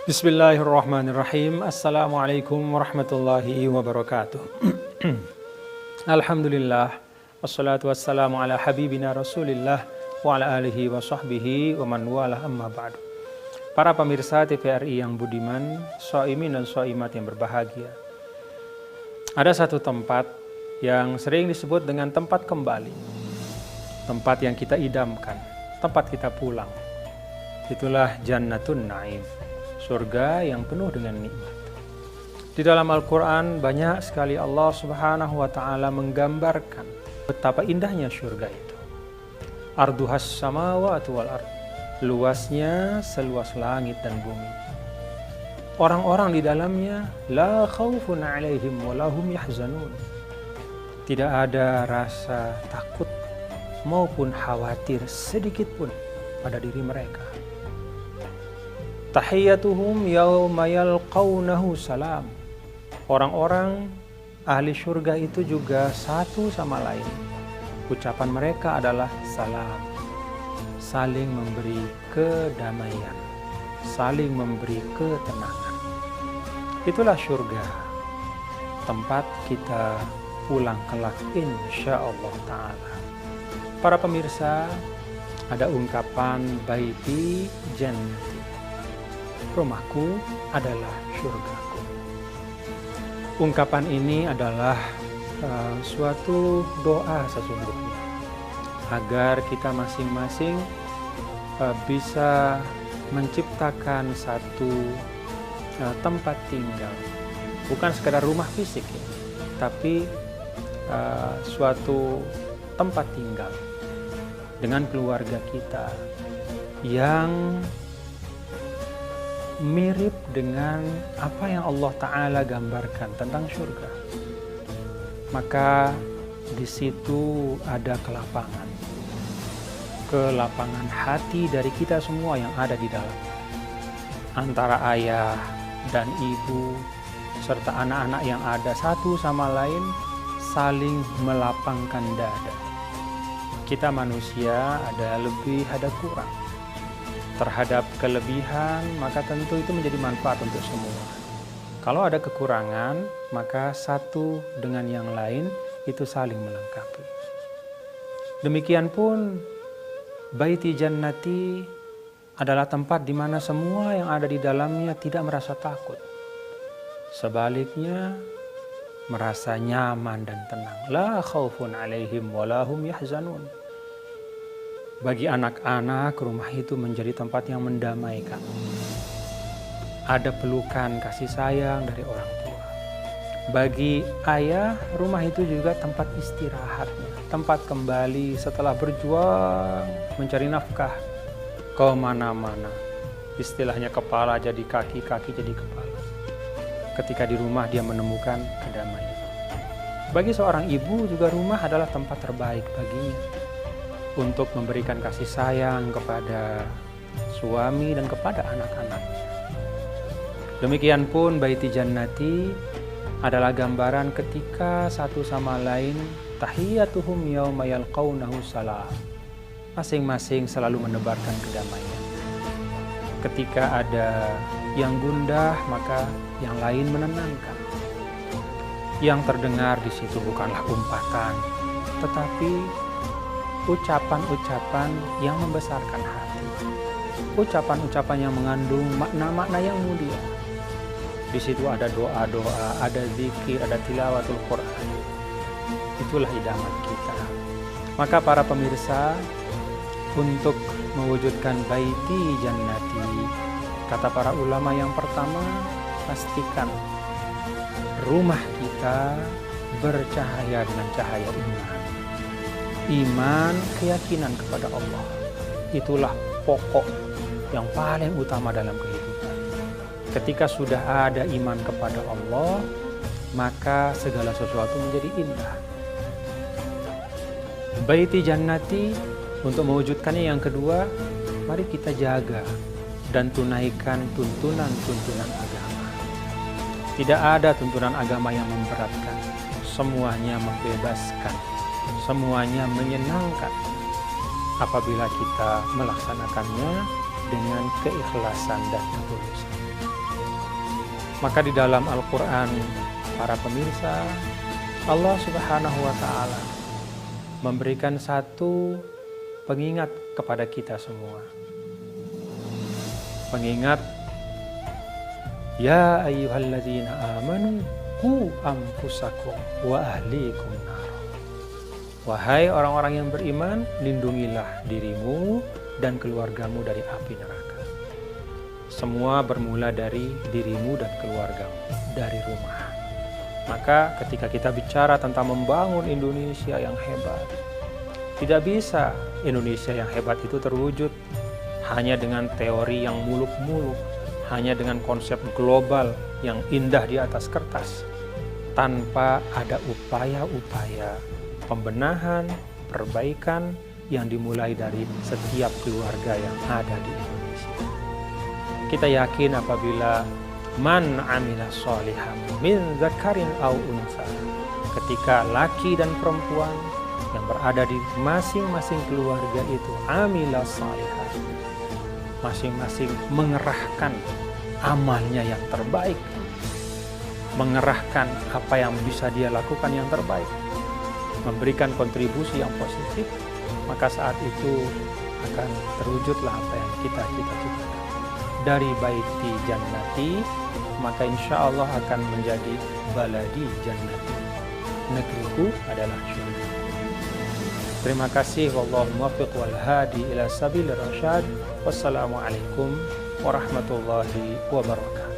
Bismillahirrahmanirrahim. Assalamualaikum warahmatullahi wabarakatuh. Alhamdulillah. Wassalatu wassalamu ala habibina rasulillah wa ala alihi wa sahbihi wa man wala amma ba'du. Para pemirsa TVRI yang budiman, shaimin dan shaimat yang berbahagia. Ada satu tempat yang sering disebut dengan tempat kembali. Tempat yang kita idamkan, tempat kita pulang. Itulah Jannatun Naim. Surga yang penuh dengan nikmat. Di dalam Al-Quran banyak sekali Allah Subhanahu wa Ta'ala menggambarkan betapa indahnya surga itu. Arduhas samawati wal ard. Luasnya seluas langit dan bumi. Orang-orang di dalamnya la khaufun alaihim wa lahum yahzanun. Tidak ada rasa takut maupun khawatir sedikit pun pada diri mereka. Tahiyyatuhum yawma yalqawnahu salam. Orang-orang ahli surga itu juga satu sama lain. Ucapan mereka adalah salam. Saling memberi kedamaian, saling memberi ketenangan. Itulah surga, tempat kita pulang kelak insyaallah ta'ala. Para pemirsa, ada ungkapan baiti jannati. Rumahku adalah surgaku. Ungkapan ini adalah suatu doa sesungguhnya agar kita masing-masing bisa menciptakan satu tempat tinggal, bukan sekedar rumah fisik ya, tapi suatu tempat tinggal dengan keluarga kita yang mirip dengan apa yang Allah Ta'ala gambarkan tentang surga. Maka di situ ada kelapangan hati dari kita semua yang ada di dalam, antara ayah dan ibu serta anak-anak yang ada satu sama lain saling melapangkan dada. Kita manusia ada lebih ada kurang. Terhadap kelebihan, maka tentu itu menjadi manfaat untuk semua. Kalau ada kekurangan, maka satu dengan yang lain itu saling melengkapi. Demikian pun baiti jannati adalah tempat di mana semua yang ada di dalamnya tidak merasa takut. Sebaliknya merasa nyaman dan tenang. La khaufun alaihim wa lahum yahzanun. Bagi anak-anak, rumah itu menjadi tempat yang mendamaikan. Ada pelukan kasih sayang dari orang tua. Bagi ayah, rumah itu juga tempat istirahatnya, tempat kembali setelah berjuang mencari nafkah ke mana-mana. Istilahnya kepala jadi kaki, kaki jadi kepala. Ketika di rumah dia menemukan kedamaian. Bagi seorang ibu juga rumah adalah tempat terbaik baginya untuk memberikan kasih sayang kepada suami dan kepada anak-anaknya. Demikian pun baiti jannati adalah gambaran ketika satu sama lain tahiyyatuhum yauma yalqawnahu salam. Masing-masing selalu menebarkan kedamaian. Ketika ada yang gundah, maka yang lain menenangkan. Yang terdengar di situ bukanlah umpatan, tetapi ucapan-ucapan yang membesarkan hati, ucapan-ucapan yang mengandung makna-makna yang mulia. Di situ ada doa-doa, ada zikir, ada tilawatul Quran. Itulah idaman kita. Maka para pemirsa, untuk mewujudkan baiti jannati, kata para ulama yang pertama, pastikan rumah kita bercahaya dengan cahaya iman. Iman, keyakinan kepada Allah. Itulah pokok yang paling utama dalam kehidupan. Ketika sudah ada iman kepada Allah, maka segala sesuatu menjadi indah. Baiti jannati, untuk mewujudkannya yang kedua, mari kita jaga dan tunaikan tuntunan-tuntunan agama. Tidak ada tuntunan agama yang memberatkan. Semuanya membebaskan. Semuanya menyenangkan apabila kita melaksanakannya dengan keikhlasan dan ketulusan. Maka di dalam Al-Quran, para pemirsa, Allah Subhanahu wa Ta'ala memberikan satu pengingat kepada kita semua. Pengingat, ya ayyuhalladzina amanu qu anfusakum wa ahlikum nar. Wahai orang-orang yang beriman, lindungilah dirimu dan keluargamu dari api neraka. Semua bermula dari dirimu dan keluargamu, dari rumah. Maka ketika kita bicara tentang membangun Indonesia yang hebat, tidak bisa Indonesia yang hebat itu terwujud hanya dengan teori yang muluk-muluk, hanya dengan konsep global yang indah di atas kertas, tanpa ada upaya-upaya pembenahan, perbaikan yang dimulai dari setiap keluarga yang ada di Indonesia. Kita yakin apabila man amila sholihan min zakarin au unsa, ketika laki dan perempuan yang berada di masing-masing keluarga itu amila sholihan, masing-masing mengerahkan amalnya yang terbaik, mengerahkan apa yang bisa dia lakukan yang terbaik, memberikan kontribusi yang positif, maka saat itu akan terwujudlah apa yang kita cita-citakan. Dari baiti jannati, maka insya Allah akan menjadi baladi jannati. Negeriku adalah syurga. Terima kasih. Wallahu muwaffiq wal hadi ila sabilir rasyad. Wassalamualaikum warahmatullahi wabarakatuh.